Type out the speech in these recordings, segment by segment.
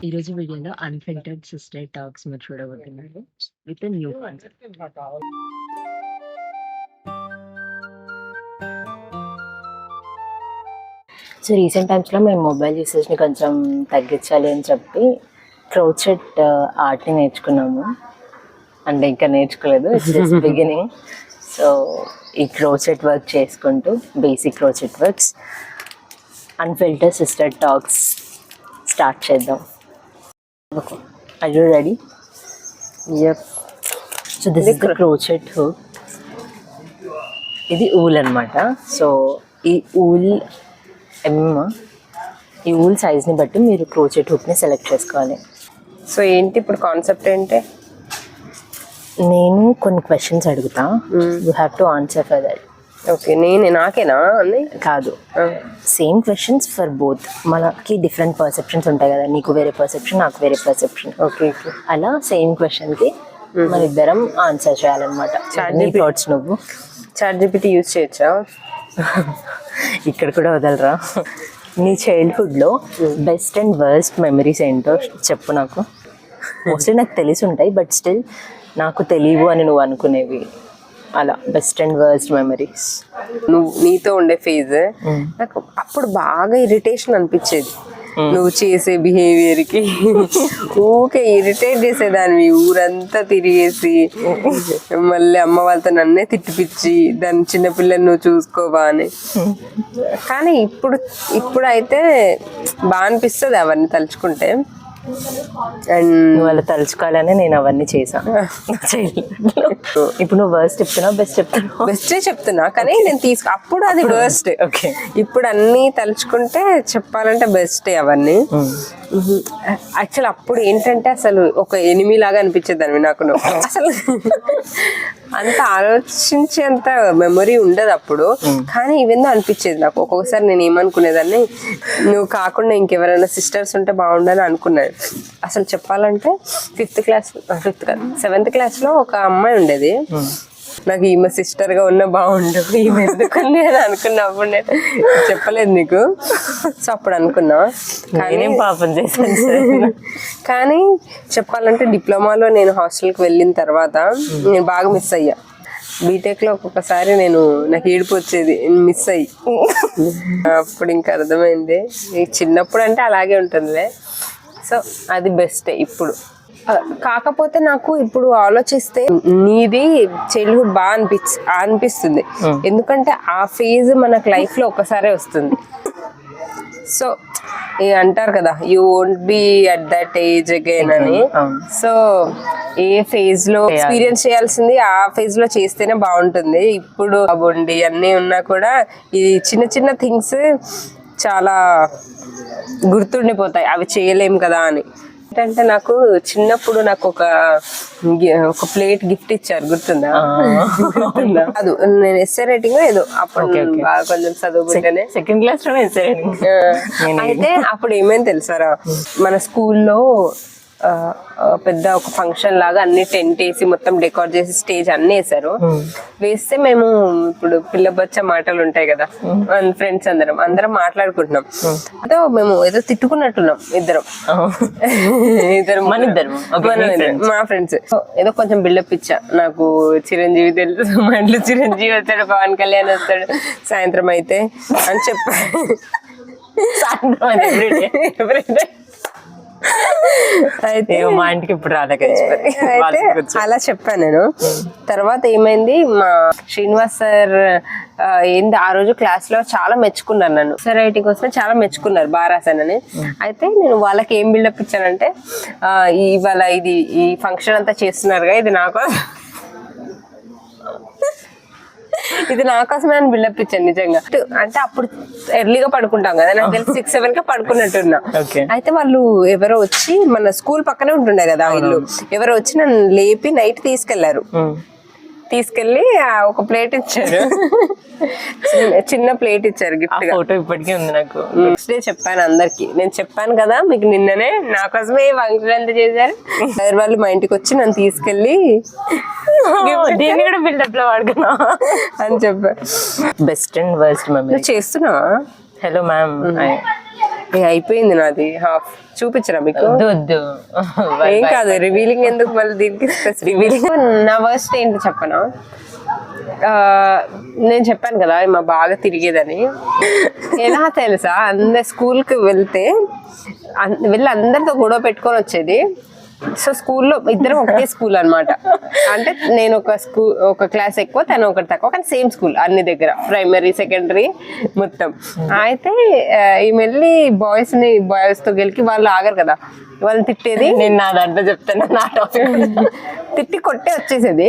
ఈరోజు వీడియోలో unfiltered sister talks మీరు చూడబోతున్నారు with new concept. So recent టైమ్స్లో మేము మొబైల్ యూసేజ్ని కొంచెం తగ్గించాలి అని చెప్పి క్రోచెట్ ఆర్ట్ని నేర్చుకున్నాము. అంటే ఇంకా నేర్చుకోలేదు, ఇట్స్ జస్ట్ బిగినింగ్. సో ఈ క్రోచెట్ వర్క్ చేసుకుంటూ basic crochet works unfiltered sister talks start చేద్దాం. Are you ready? Yep. So this is the crochet hook. ఇది ఊల్ అనమాట. సో ఈ ఊల్ ఈ ఊల్ సైజ్ని బట్టి మీరు క్రోచెట్ హుక్ని సెలెక్ట్ చేసుకోవాలి. సో ఏంటి ఇప్పుడు కాన్సెప్ట్ ఏంటి? నేను కొన్ని క్వశ్చన్స్ అడుగుతా, you have to answer for that. Okay, నాకేనా అన్నీ? కాదు, సేమ్ క్వశ్చన్స్ ఫర్ బోత్. మనకి డిఫరెంట్ పర్సెప్షన్స్ ఉంటాయి కదా, నీకు వేరే పర్సెప్షన్, నాకు వేరే పర్సెప్షన్. ఓకే, అలా సేమ్ క్వశ్చన్కి మన ఇద్దరం ఆన్సర్ చేయాలన్నమాట. థాట్స్ నువ్వు చాట్ జీపీటీ యూజ్ చేయొచ్చా? ఇక్కడ కూడా వదలరా. నీ చైల్డ్హుడ్లో బెస్ట్ అండ్ వర్స్ట్ మెమరీస్ ఏంటో చెప్పు నాకు. మోస్ట్లీ నాకు తెలిసి ఉంటాయి, బట్ స్టిల్ నాకు తెలియవు అని నువ్వు అనుకునేవి. అలా బెస్ట్ అండ్ వర్స్ట్ మెమరీస్. నువ్వు నీతో ఉండే ఫేజ్ నాకు అప్పుడు బాగా ఇరిటేషన్ అనిపించేది. నువ్వు చేసే బిహేవియర్కి ఊకే ఇరిటేట్ చేసేదాన్ని. ఊరంతా తిరిగేసి మళ్ళీ అమ్మ వాళ్ళతో నన్నే తిట్టిపిచ్చి దాన్ని చిన్నపిల్లని నువ్వు చూసుకోవా అని. కానీ ఇప్పుడైతే బాగా అనిపిస్తుంది అవన్నీ తలుచుకుంటే. అండ్ నువ్వు అలా తలుచుకోవాలని నేను అవన్నీ చేశాను. ఇప్పుడు నువ్వు వర్స్ట్ చెప్తున్నావు, బెస్ట్ చెప్తున్నావు? బెస్టే చెప్తున్నా, కానీ నేను అప్పుడు అది వర్స్ట్. ఓకే, ఇప్పుడు అన్నీ తలుచుకుంటే చెప్పాలంటే బెస్టే అవన్నీ. యాక్చువల్ అప్పుడు ఏంటంటే అసలు ఒక ఎనిమి లాగా అనిపించేదాన్ని నాకు. అసలు అంత ఆలోచించేంత మెమరీ ఉండదు అప్పుడు, కానీ ఇవేందో అనిపించేది నాకు. ఒక్కొక్కసారి నేను ఏమనుకునేదాన్ని, నువ్వు కాకుండా ఇంకెవరైనా సిస్టర్స్ ఉంటే బాగుండని అనుకున్నాను. అసలు చెప్పాలంటే 7th క్లాస్లో ఒక అమ్మాయి ఉండేది. నాకు ఈమె సిస్టర్ గా ఉన్నా బాగుండు, ఈమె ఎందుకుంది అని అనుకున్నప్పుడు నేను చెప్పలేదు నీకు. సో అప్పుడు అనుకున్నా, కానీ పాపం చేశాను. కానీ చెప్పాలంటే డిప్లొమాలో నేను హాస్టల్కి వెళ్ళిన తర్వాత నేను బాగా మిస్ అయ్యా. బీటెక్లో ఒక్కొక్కసారి నాకు ఏడుపు వచ్చేది మిస్ అయ్యి. అప్పుడు ఇంకా అర్థమైంది, చిన్నప్పుడు అంటే అలాగే ఉంటుందిలే. సో అది బెస్టే ఇప్పుడు. కాకపోతే నాకు ఇప్పుడు ఆలోచిస్తే నీది చైల్డ్హుడ్ బాగా అనిపిస్తుంది. ఎందుకంటే ఆ ఫేజ్ మనకు లైఫ్ లో ఒక్కసారే వస్తుంది. సో అంటారు కదా, you won't be at that age again అని. సో ఏ ఫేజ్ లో ఎక్స్పీరియన్స్ చేయాల్సింది ఆ ఫేజ్ లో చేస్తేనే బాగుంటుంది. ఇప్పుడు అవ్వండి అన్నీ ఉన్నా కూడా ఈ చిన్న చిన్న థింగ్స్ చాలా గుర్తుండిపోతాయి, అవి చేయలేము కదా అని. ఏంటంటే నాకు చిన్నప్పుడు నాకు ఒక ప్లేట్ గిఫ్ట్ ఇచ్చారు, గుర్తుందా? అది నేను ఎస్సే రైటింగ్ ఏదో అప్పుడు బాగా కొంచెం చదువుకుంటేనే 2nd క్లాస్ లోనే ఎస్సే రైటింగ్. అయితే అప్పుడు ఏమైంది తెలుసారా, మన స్కూల్లో పెద్ద ఒక ఫంక్షన్ లాగా అన్ని టెంట్ వేసి మొత్తం డెకోర్ చేసి స్టేజ్ అన్ని వేసారు. వేస్తే మేము ఇప్పుడు పిల్ల బచ్చ మాటలు ఉంటాయి కదా, ఫ్రెండ్స్ అందరం మాట్లాడుకుంటున్నాం. అంటే మేము ఏదో తిట్టుకున్నట్టున్నాం ఇద్దరం మా ఫ్రెండ్స్. ఏదో కొంచెం బిల్డప్ ఇచ్చా, నాకు చిరంజీవి తెలుసు, మా ఇంట్లో చిరంజీవి వస్తాడు, పవన్ కళ్యాణ్ వస్తాడు సాయంత్రం అయితే అని చెప్పా. అయితే మా ఇంటికి ఇప్పుడు అలా చెప్పాను నేను. తర్వాత ఏమైంది, మా శ్రీనివాస్ సార్ ఏంది ఆ రోజు క్లాస్ లో చాలా మెచ్చుకున్నారు నన్ను. సార్ రైటింగ్ వస్తే చాలా మెచ్చుకున్నారు, బాగా రాశానని. అయితే నేను వాళ్ళకి ఏం బిల్డప్ ఇచ్చానంటే, ఇవాళ ఈ ఫంక్షన్ అంతా చేస్తున్నారుగా, ఇది నా కోసమే అని బిల్డప్ ఇచ్చాను నిజంగా. అంటే అప్పుడు ఎర్లీగా పడుకుంటాం కదా, నాకు తెలిసి 6-7 గా పడుకున్నట్టున్నా. అయితే వాళ్ళు ఎవరో వచ్చి, మన స్కూల్ పక్కనే ఉంటుండే కదా ఇల్లు, ఎవరో వచ్చి నన్ను లేపి నైట్ తీసుకెళ్ళి ఒక ప్లేట్ ఇచ్చారు, చిన్న ప్లేట్ ఇచ్చారు గిఫ్ట్ గా. ఫోటో ఇప్పటికీ ఉంది నాకు. నెక్స్ట్ డే చెప్పాను అందరికి, నేను చెప్పాను కదా మీకు నిన్ననే నా కోసమే ఫంక్షన్ ఎంత చేశారు. వాళ్ళు మా ఇంటికి వచ్చి నన్ను తీసుకెళ్ళి దీన్ని కూడా బిల్డప్ లో వాడుకున్నా అని చెప్పా. బెస్ట్ అండ్ వర్స్ట్ మెమరీ చేస్తున్నా. హలో మ్యామ్, అయిపోయింది నాది హాఫ్. చూపించరా మీకు? వద్దు ఏం కాదు, రివీలింగ్ ఎందుకు మళ్ళీ దీనికి రివీలింగ్. నా వర్స్ట్ ఏంటి చెప్పనా, నేను చెప్పాను కదా మా బాగా తిరిగేదని. ఎలా తెలుసా, అందరు స్కూల్కి వెళ్ళి అందరితో గొడవ పెట్టుకొని వచ్చేది. సో స్కూల్లో ఇద్దరం ఒకటే స్కూల్ అనమాట. అంటే నేను ఒక క్లాస్ ఎక్కువ, తను ఒకటి తక్కువ, కానీ సేమ్ స్కూల్ అన్ని దగ్గర, ప్రైమరీ సెకండరీ మొత్తం. అయితే ఈ వెళ్ళి బాయ్స్తో గెలికి వాళ్ళు ఆగరు కదా, వాళ్ళు తిట్టేది. నేను నా దాంట్లో చెప్తాను, నా టాపిక్ తిట్టి కొట్టే వచ్చేసేది.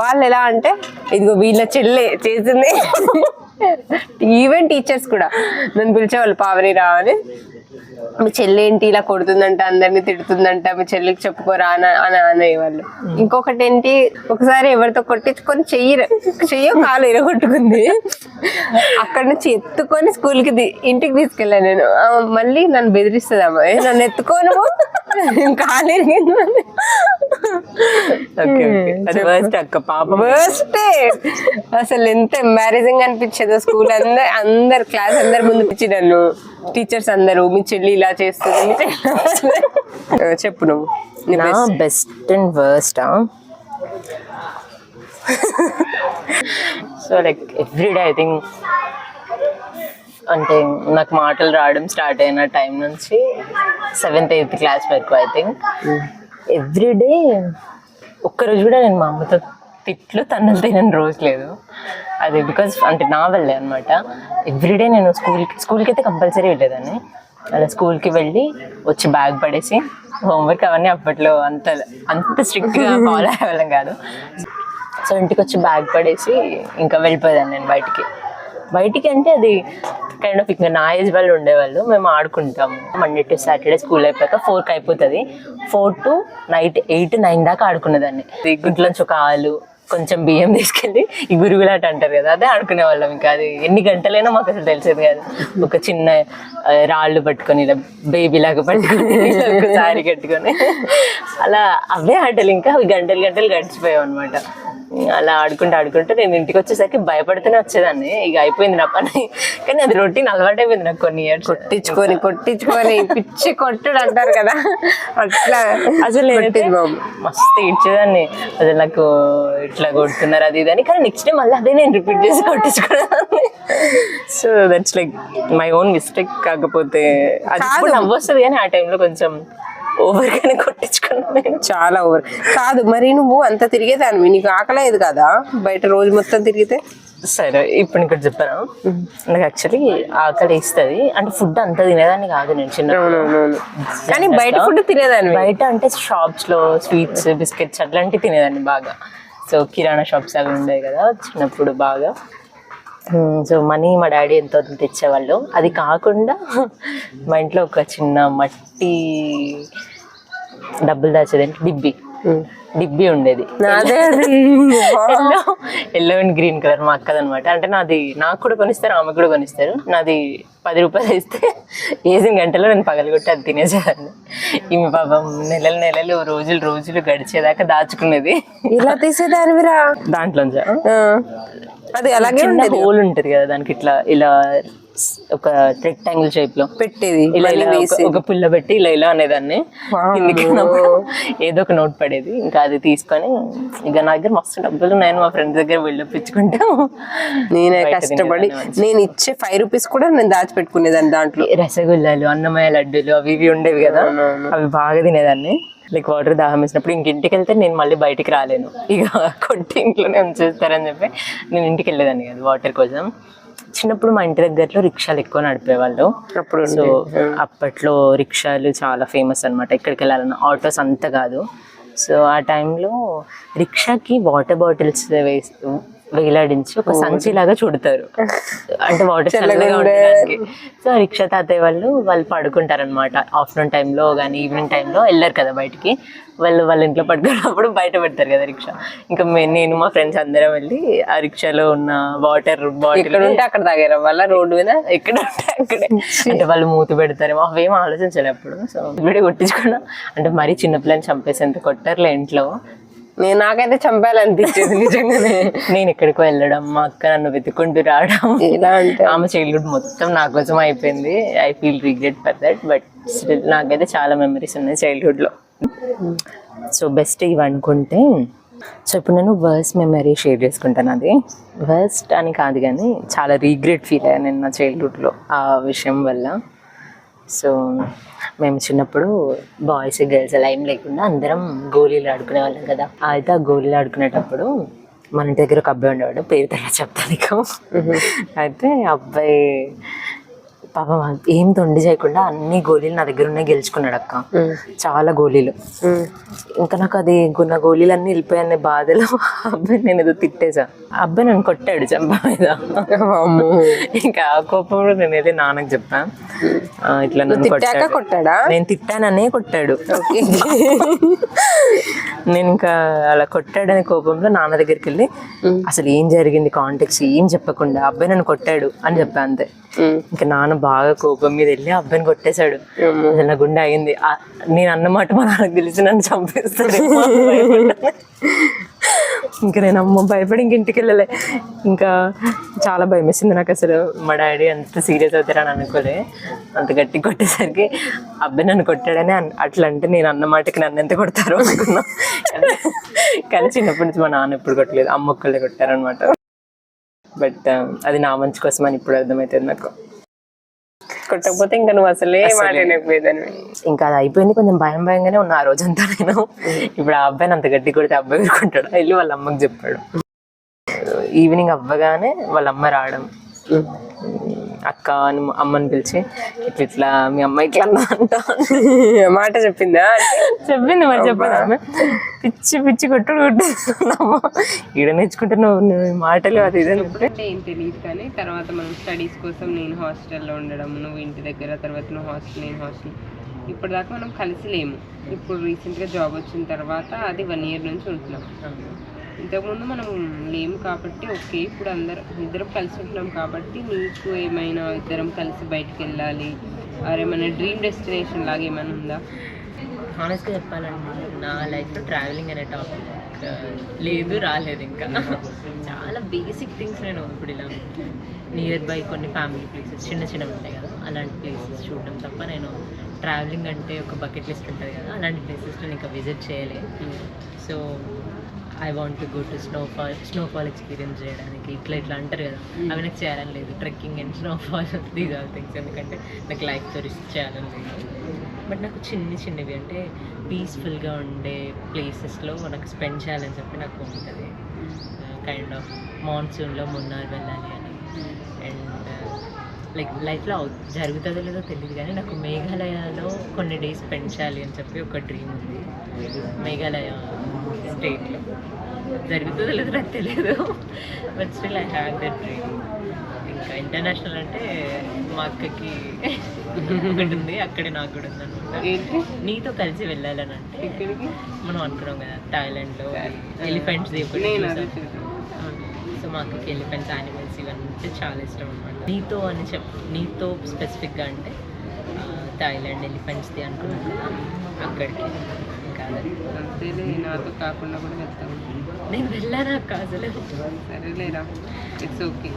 వాళ్ళు ఎలా అంటే ఇదిగో వీళ్ళ చెల్లె చేసింది. ఈవెన్ టీచర్స్ కూడా నన్ను పిలిచేవాళ్ళు, పావని రా అని, మీ చెల్లి ఏంటి ఇలా కొడుతుందంట, అందరినీ తిడుతుందంట, మీ చెల్లికి చెప్పుకోరా అని అనేవాళ్ళు. ఇంకొకటి ఏంటి, ఒకసారి ఎవరితో కొట్టించుకొని చెయ్యో కాలు ఎరగొట్టుకుంది. అక్కడ నుంచి ఎత్తుకొని స్కూల్కి ఇంటికి తీసుకెళ్ళాను నేను. మళ్ళీ నన్ను బెదిరిస్తుందమ్మా, నన్ను ఎత్తుకోను కాలు ఎరిగింది. అసలు ఎంత ఎంబారేజింగ్ అనిపించేదో. స్కూల్ అందరు క్లాస్ అందరు ముందు పిచ్చి నన్ను టీచర్స్ అందరూ, మీ చెల్లి ఇలా చేస్తుంది. చెప్పు నువ్వు. నా best and worst. So like everyday I think, అంటే నాకు మాటలు రావడం స్టార్ట్ అయిన టైం నుంచి 7th 8th క్లాస్ వరకు ఐ థింక్ ఎవ్రీడే ఒక్కరోజు కూడా నేను మా అమ్మతో తిట్లు తన్నులు తినని రోజు లేదు. అది బికాజ్ అంటే నా వల్లే అనమాట. ఎవ్రీడే నేను స్కూల్కి అయితే కంపల్సరీ వెళ్ళేదాన్ని. అలా స్కూల్కి వెళ్ళి వచ్చి బ్యాగ్ పడేసి, హోంవర్క్ అవన్నీ అప్పట్లో అంత స్ట్రిక్ట్గా ఫాలో అయ్యేవాళ్ళం కాదు. సో ఇంటికి వచ్చి బ్యాగ్ పడేసి ఇంకా వెళ్ళిపోయేదాన్ని నేను బయటికి అంటే అది కైండ్ ఆఫ్ ఇంకా నా ఏజ్ వాళ్ళు ఉండేవాళ్ళు. మేము ఆడుకుంటాము. మండే టు సాటర్డే స్కూల్ అయిపోయాక 4కి అయిపోతుంది. 4 to నైట్ 8 9 దాకా ఆడుకునేదాన్ని. ఇంట్లోంచి ఒక ఆలు, కొంచెం బియ్యం తీసుకెళ్ళి ఈ గురుగులాట అంటారు కదా, అదే ఆడుకునే వాళ్ళం. ఇంకా అది ఎన్ని గంటలైనా మాకు అసలు తెలిసేది కాదు. ఒక చిన్న రాళ్ళు పట్టుకొని ఇలా బేబీ లాగా పట్టుకొని ఒక సారీ కట్టుకొని అలా అవే ఆటలు. ఇంకా గంటలు గడిచిపోయాం అనమాట. అలా ఆడుకుంటూ నేను ఇంటికి వచ్చేసరికి భయపడుతూనే వచ్చేదాన్ని. ఇక అయిపోయింది నా పని. కానీ అది రొటీన్ అలవాటు అయిపోయింది నాకు. కొన్ని ఇయర్స్ కొట్టించుకొని పిచ్చి కొట్టుడు అంటారు కదా, అట్లా అసలు మస్తు ఇచ్చేదాన్ని. అసలు నాకు ఇట్లా కొడుతున్నారు అది ఇది అని. కానీ నెక్స్ట్ డే మళ్ళీ అదే నేను రిపీట్ చేసి కొట్టించుకునేదాన్ని. So that's like my own mistake. కాకపోతే అది నవ్వొస్తుంది, కానీ ఆ టైంలో కొంచెం ఓవర్గానే కొట్టించుకున్నాను నేను. చాలా ఓవర్ కాదు. మరి నువ్వు అంత తిరిగేదానివి, నీకు ఆకలేదు కదా బయట రోజు మొత్తం తిరిగితే? సరే ఇప్పుడు ఇక్కడ చెప్పాను, నాకు యాక్చువల్లీ ఆకలి ఇస్తుంది. అంటే ఫుడ్ అంతా తినేదాన్ని కాదు నేను చిన్న. కానీ బయట ఫుడ్ తినేదాన్ని. బయట అంటే షాప్స్ లో స్వీట్స్, బిస్కెట్స్ అట్లాంటివి తినేదాన్ని బాగా. సో కిరాణా షాప్స్ అవి ఉండేవి కదా చిన్నప్పుడు బాగా. సో మనీ మా డాడీ ఎంతో తెచ్చేవాళ్ళు. అది కాకుండా మా ఇంట్లో ఒక చిన్న మట్టి డబ్బులు దాచేది డిబ్బీ ఉండేది. ఎల్లో అండ్ గ్రీన్ కలర్ మా అక్కదనమాట. అంటే నాకు కూడా కొనిస్తారు, ఆమె కూడా కొనిస్తారు. నాది 10 రూపాయలు ఇస్తే వేసిన గంటలో నేను పగలగొట్టి అది తినేసేదాన్ని. ఈమె పాపం నెలలు రోజులు గడిచేదాకా దాచుకునేది. ఇలా తీసేదానివిరా దాంట్లోంచి. అది అలాగే హోల్ ఉంటుంది కదా దానికి, ఇలా ఒక రెక్టాంగిల్ షేప్ లో పెట్టేది. ఇలా ఒక పుల్ల పెట్టి ఇలా అనేదాన్ని. ఏదో ఒక నోట్ పడేది. ఇంకా అది తీసుకొని ఇక నా దగ్గర మస్తు డబ్బులు నేను మా ఫ్రెండ్స్ దగ్గర వెళ్ళొప్పించుకుంటా. నేనే కష్టపడి నేను ఇచ్చే 5 రూపీస్ కూడా నేను దాచిపెట్టుకునేదాన్ని. దాంట్లో రసగుల్లాలు, అన్నమయ్య లడ్డూలు అవి ఇవి ఉండేవి కదా, అవి బాగా తినేదాన్ని. లైక్ వాటర్ దాహం వేసినప్పుడు ఇంటికి వెళ్తే నేను మళ్ళీ బయటికి రాలేను, ఇక కొట్టి ఇంట్లోనే ఉంచేస్తారని చెప్పి నేను ఇంటికి వెళ్ళేదాన్ని కదా వాటర్ కోసం. చిన్నప్పుడు మా ఇంటి దగ్గరలో రిక్షాలు ఎక్కువ నడిపేవాళ్ళు. సో అప్పట్లో రిక్షాలు చాలా ఫేమస్ అనమాట. ఎక్కడికి వెళ్ళాలన్నా ఆటోస్ అంత కాదు. సో ఆ టైంలో రిక్షాకి వాటర్ బాటిల్స్ వేలాడించి ఒక సంచి లాగా చుడతారు, అంటే వాటర్ చల్లగా ఉండడానికి. సో రిక్షా తాతయ్య వాళ్ళు పడుకుంటారు అనమాట. ఆఫ్టర్నూన్ టైంలో కానీ ఈవినింగ్ టైంలో వెళ్ళారు కదా బయటికి, వాళ్ళ ఇంట్లో పడుకున్నప్పుడు బయట పెడతారు కదా రిక్షా. ఇంకా నేను మా ఫ్రెండ్స్ అందరం వెళ్ళి ఆ రిక్షాలో ఉన్న వాటర్ బాటిల్ ఉంటే అక్కడ తాగారు వాళ్ళ రోడ్డు మీద, ఎక్కడ ఉంటే అక్కడే. అంటే వాళ్ళు మూతి పెడతారేమో అవేం ఆలోచించాలి అప్పుడు. సో వీడియో కొట్టించుకున్నా. అంటే మరీ చిన్నపిల్లని చంపేసేంత కొట్టారులే ఇంట్లో. నాకైతే చంపాలనిపించేది నిజంగానే. నేను ఎక్కడికో వెళ్ళడం, మా అక్క నన్ను వెతుకుంటూ రావడం, ఎలా అంటే ఆమె చైల్డ్హుడ్ మొత్తం నా కోసం అయిపోయింది. I feel regret for that, but still నాకైతే చాలా మెమరీస్ ఉన్నాయి చైల్డ్హుడ్లో. సో బెస్ట్ ఇవి అనుకుంటే, సో ఇప్పుడు నేను వర్స్ట్ మెమరీ షేర్ చేసుకుంటాను. అది వర్స్ట్ అని కాదు కానీ చాలా రిగ్రెట్ ఫీల్ అయ్యాను నేను నా చైల్డ్హుడ్లో ఆ విషయం వల్ల. సో మేము చిన్నప్పుడు బాయ్స్ గర్ల్స్ అలా ఏం లేకుండా అందరం గోళీలు ఆడుకునే వాళ్ళం కదా. అయితే ఆ గోళీలు ఆడుకునేటప్పుడు మన ఇంటి దగ్గర ఒక అబ్బాయి ఉండేవాడు, పేరు తర్వాత చెప్తాను నీకు. అయితే అబ్బాయి పాపం ఏం తొండి చేయకుండా అన్ని గోళీలు నా దగ్గర ఉన్నాయి గెలుచుకున్నాడు అక్క, చాలా గోళీలు. ఇంకా నాకు అది నా గోళీలు అన్నీ వెళ్ళిపోయాయి బాధలో అబ్బాయి నేను ఏదో తిట్టేసా. అబ్బాయి నన్ను కొట్టాడు చెంప మీద. ఇంకా ఆ కోపంలో నేను ఏదో నాన్నకు చెప్పాను, ఇట్లా నన్ను కొట్టాడా, నేను తిట్టాననే కొట్టాడు. నేను ఇంకా అలా కొట్టాడనే కోపంలో నాన్న దగ్గరికి వెళ్ళి అసలు ఏం జరిగింది కాంటెక్స్ట్ ఏం చెప్పకుండా అబ్బాయి నన్ను కొట్టాడు అని చెప్పా అంతే. ఇంకా నాన్న బాగా కోపం మీద వెళ్ళి అబ్బాయిని కొట్టేశాడు. అసలు నా గుండె అయింది. నేను అన్నమాట మా నాన్నకు తెలిసి నన్ను చంపేస్తాడు. ఇంకా నేను భయపడి ఇంక ఇంటికి వెళ్ళలే. ఇంకా చాలా భయం వేసింది నాకు. అసలు మా డాడీ అంత సీరియస్ అవుతారని అనుకోలే. అంత గట్టి కొట్టేసరికి అబ్బాయి నన్ను కొట్టాడని అట్లా అంటే నేను అన్నమాటకి నన్ను ఎంత కొడతారో అనుకున్నా. కానీ చిన్నప్పటి నుంచి మా నాన్న ఎప్పుడు కొట్టలేదు, అమ్మ ఒక్కళ్ళే కొట్టారనమాట. బట్ అది నా మంచి కోసం అని ఇప్పుడు అర్థమవుతుంది నాకు. కొట్టకపోతే ఇంకా నువ్వు అసలే మాట్లాడలేకపోయేదాన్ని. ఇంకా అది అయిపోయింది. కొంచెం భయంగానే ఉన్నా ఆ రోజంతా నేను. ఇప్పుడు ఆ అబ్బాయిని అంత గట్టి కొడితే అబ్బాయి ఊరుకుంటాడు. వెళ్ళి వాళ్ళ అమ్మకి చెప్పాడు. ఈవినింగ్ అవ్వగానే వాళ్ళ అమ్మ రావడం, అక్క అని అమ్మని పిలిచి ఇట్లా మీ అమ్మ ఇట్లా అన్నా అంట మాట చెప్పిందా? చెప్పింది. మరి చెప్పాను ఆమె పిచ్చి పిచ్చి కొట్టుడు కొట్టేస్తున్నామ్మ, ఈడ నేర్చుకుంటే నువ్వు మాటలు అది ఇదంటే ఏం తెలియదు. కానీ తర్వాత మనం స్టడీస్ కోసం నేను హాస్టల్లో ఉండడం, నువ్వు ఇంటి దగ్గర, తర్వాత నువ్వు హాస్టల్ నేను హాస్టల్, ఇప్పటిదాకా మనం కలిసి లేము. ఇప్పుడు రీసెంట్గా జాబ్ వచ్చిన తర్వాత అది 1 year నుంచి ఉంటున్నాం. ఇంతకుముందు మనం లేము కాబట్టి ఓకే, ఇప్పుడు ఇద్దరం కలిసి ఉంటున్నాం కాబట్టి నీకు ఏమైనా ఇద్దరం కలిసి బయటకు వెళ్ళాలి ఏమైనా డ్రీమ్ డెస్టినేషన్ లాగా ఏమైనా ఉందా? హానెస్ట్గా చెప్పాలంటే నా లైఫ్లో ట్రావెలింగ్ అనే టాపిక్ లేదు, రాలేదు. ఇంకా చాలా బేసిక్ థింగ్స్ నేను ఇప్పుడు ఇలా నియర్ బై కొన్ని ఫ్యామిలీ ప్లేసెస్ చిన్న చిన్నవి ఉంటాయి కదా, అలాంటి ప్లేసెస్ చూడడం తప్ప నేను ట్రావెలింగ్ అంటే ఒక బకెట్ లిస్ట్ ఉంటుంది కదా, అలాంటి ప్లేసెస్లో ఇంకా విజిట్ చేయలేదు. So I want to go to snowfall experience చేయడానికి, ఇట్లా అంటారు కదా, అవి నాకు చేయాలని లేదు. Trekking and snowfall these are things, ఎందుకంటే నాకు లైఫ్తో రిస్క్ చేయాలని లేదు. బట్ నాకు చిన్నవి అంటే పీస్ఫుల్గా ఉండే ప్లేసెస్లో నాకు స్పెండ్ చేయాలని చెప్పి నాకు ఉంటుంది. కైండ్ ఆఫ్ మాన్సూన్లో మున్నార్ వెళ్ళాలి అని. అండ్ లైక్ లైఫ్లో జరుగుతుందో లేదో తెలియదు కానీ నాకు మేఘాలయలో కొన్ని డేస్ స్పెండ్ చేయాలి అని చెప్పి ఒక డ్రీమ్ ఉంది. మేఘాలయ స్టేట్లో జరుగుతుందో లేదో నాకు తెలియదు, but still I have that dream. ఇంకా ఇంటర్నేషనల్ అంటే మా అక్కకి ఒకటి ఉంది, అక్కడే నాకు కూడా ఉంది అనమాట. నీతో కలిసి వెళ్ళాలని అంటే ఇక్కడికి మనం అనుకున్నాం కదా, థాయిలాండ్లో ఎలిఫెంట్స్ ఒకటి. సో మా అక్కకి ఎలిఫెంట్స్, యానిమల్స్ ఇవన్నీ అంటే చాలా ఇష్టం అనమాట. నీతో స్పెసిఫిక్గా అంటే థాయిలాండ్ ఎలిఫెంట్స్ది అనుకున్నాను కదా, అక్కడికి. ఇంకా అంతేలే, నాతో కాకుండా కూడా వెళ్తాను. నేను వెళ్ళాను అక్క అసలు. సరేలేరా, ఇట్స్ ఓకే.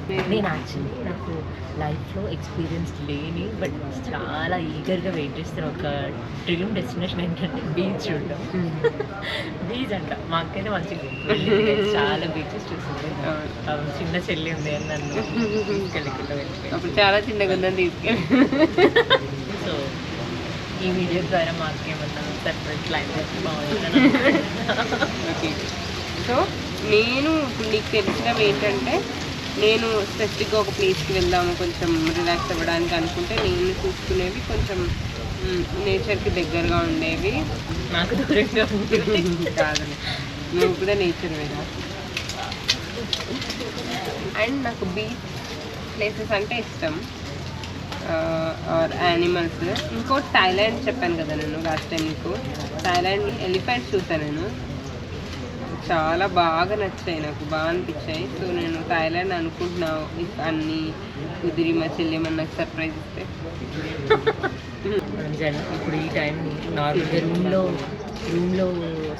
నేను యాక్చువల్లీ నాకు లైఫ్లో ఎక్స్పీరియన్స్ లేని బట్ చాలా ఈగర్గా వెయిట్ చేస్తున్న ఒక డ్రీమ్ డెస్టినేషన్ ఏంటంటే బీచ్ చూడడం. బీచ్ అంట మా అక్కనే మంచిగా చాలా బీచెస్ చూస్తుంది. చిన్న చెల్లి ఉంది అని నన్ను తీసుకెళ్ళకుండా వెళ్ళిపోయి, అప్పుడు చాలా చిన్నగా ఉందని తీసుకెళ్ళి. సో ఈ వీడియో ద్వారా మా అక్క ఏమన్నా సర్ప్రైజ్ ప్లాన్ చేస్తే బాగుంటుంది. ఓకే. సో నేను ఇప్పుడు నీకు తెలిసినవి ఏంటంటే, నేను స్పెసిఫిక్గా ఒక ప్లేస్కి వెళ్దాము కొంచెం రిలాక్స్ అవ్వడానికి అనుకుంటే నేను చూసుకునేవి కొంచెం నేచర్కి దగ్గరగా ఉండేవి. నాకు దూరంగా ఉంటుంది కాదు, నువ్వు కూడా నేచర్ మీద. అండ్ నాకు బీచ్ ప్లేసెస్ అంటే ఇష్టం, ఆర్ యానిమల్స్. ఇంకోటి థాయిలాండ్ చెప్పాను కదా నేను లాస్ట్ టైం నీకు, థాయిలాండ్ ఎలిఫెంట్స్ చూసాను నేను, చాలా బాగా నచ్చాయి, నాకు బాగా అనిపించాయి. సో నేను థాయిలాండ్ అనుకుంటున్నావు, అన్నీ కుదిరి మా చెల్లి ఏమన్నా నాకు సర్ప్రైజ్ ఇస్తే. ఇప్పుడు ఈ టైం నార్మల్గా రూమ్లో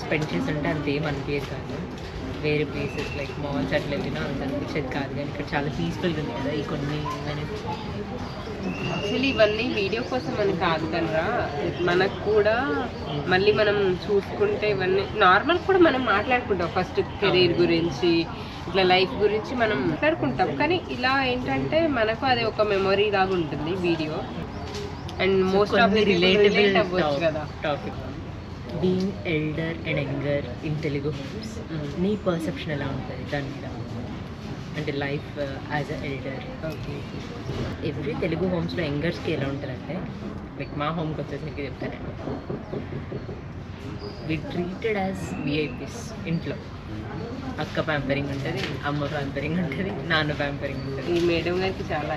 స్పెండ్ చేస్తుంటే అంత ఏం అనిపించదు కాదు. వేరే ప్లేసెస్ లైక్ మాల్స్ అట్లా వెళ్ళినా అంత అనిపించేది కాదు, కానీ ఇక్కడ చాలా పీస్ఫుల్గా ఉంది కదా ఈ కొన్ని మినిట్స్. యాక్చువల్లీ ఇవన్నీ వీడియో కోసం అని కాదు కనరా, మనకు కూడా మళ్ళీ మనం చూసుకుంటే ఇవన్నీ నార్మల్ కూడా మనం మాట్లాడుకుంటాం. ఫస్ట్ కెరీర్ గురించి ఇట్లా లైఫ్ గురించి మనం మాట్లాడుకుంటాం, కానీ ఇలా ఏంటంటే మనకు అది ఒక మెమొరీ లాగా ఉంటుంది video. And most of the relate అవ్వచ్చు కదా topic. Being elder and younger in Telugu homes, నీ పర్సెప్షన్ ఎలా ఉంటుంది దాని మీద? అంటే life as a elder. Every Telugu హోమ్స్లో యంగర్స్కి ఎలా ఉంటుందంటే, లైక్ మా హోమ్కి వచ్చేసరికి చెప్తాను, వి ట్రీటెడ్ యాజ్ విఐపీస్. ఇంట్లో అక్క ప్యాంపరింగ్ ఉంటుంది, అమ్మ ప్యాంపరింగ్ ఉంటుంది, నాన్న ప్యాంపరింగ్ ఉంటుంది. ఈ మేడం గారికి చాలా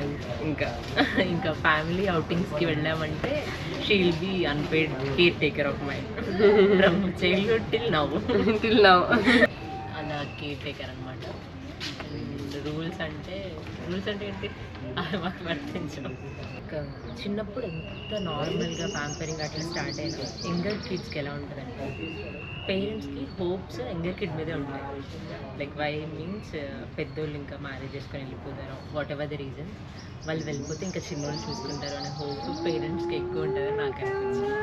ఇంకా ఫ్యామిలీ అవుటింగ్స్కి వెళ్ళామంటే she'll be unpaid caretaker of my from childhood till now అలా కేర్ టేకర్ అనమాట. రూల్స్ అంటే ఏంటి అది మాకు వర్తించడం. చిన్నప్పుడు ఎంత నార్మల్గా ప్యాంపరింగ్ అట్లా స్టార్ట్ అయినా యంగర్ కిడ్స్కి ఎలా ఉంటుందంటే, పేరెంట్స్కి హోప్స్ యంగర్ కిడ్ మీదే ఉంటాయి. లైక్ వై మీన్స్ పెద్దోళ్ళు ఇంకా మ్యారేజ్ చేసుకొని వెళ్ళిపోతారు, వాట్ ఎవర్ ద రీజన్, వాళ్ళు వెళ్ళిపోతే ఇంకా చిన్నోళ్ళు చూసుకుంటారు అనే హోప్ పేరెంట్స్కి ఎక్కువ ఉంటుందని నాకు అనిపించింది.